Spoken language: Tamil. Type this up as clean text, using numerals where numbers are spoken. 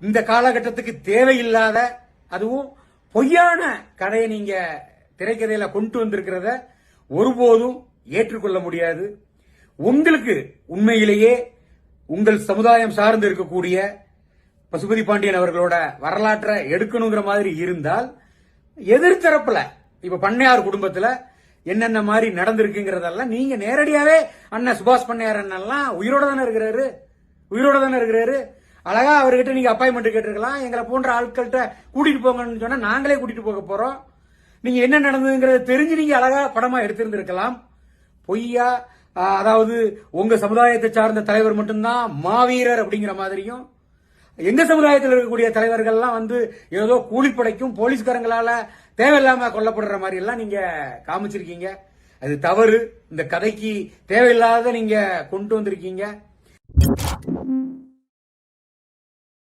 இந்த காலகட்டத்துக்கு தேவையில்லாத அதுவும் பொய்யான கதையை நீங்க திரைக்கதையில கொண்டு வந்திருக்கிறத ஒருபோதும் ஏற்றுக்கொள்ள முடியாது. உங்களுக்கு உண்மையிலேயே உங்கள் சமுதாயம் சார்ந்து இருக்கக்கூடிய பசுபதி பாண்டியன் அவர்களோட வரலாற்றை எடுக்கணுங்கிற மாதிரி இருந்தால் எதிர்த்தரப்புல இப்ப பண்ணையார் குடும்பத்துல என்னென்ன மாதிரி நடந்திருக்குங்கிறதெல்லாம் நீங்க நேரடியாவே அண்ணன் சுபாஷ் பண்ணையார் அண்ணெல்லாம் உயிரோட தானே இருக்கிறாரு. அழகா அவர்கிட்ட நீங்க அப்பாயின்மெண்ட் கேட்டிருக்கலாம். எங்களை போன்ற ஆட்கள்கிட்ட கூட்டிட்டு போங்கன்னு சொன்னா நாங்களே கூட்டிட்டு போக போறோம். நீங்க என்ன நடந்ததுங்கிறத தெரிஞ்சு நீங்க அழகா படமா எடுத்திருந்திருக்கலாம். பொய்யா அதாவது உங்க சமுதாயத்தை சார்ந்த தலைவர் மட்டும்தான் மாவீரர் அப்படிங்கிற மாதிரியும் எங்க சமுதாயத்தில் இருக்கக்கூடிய தலைவர்கள்லாம் ஏதோ கூலிப்படைக்கும் போலீஸ்காரங்களால தேவையில்லாம கொல்லப்படுற மாதிரி எல்லாம் நீங்க காமிச்சிருக்கீங்க. அது தவறு. இந்த கதைக்கு தேவையில்லாத நீங்க கொண்டு வந்திருக்கீங்க.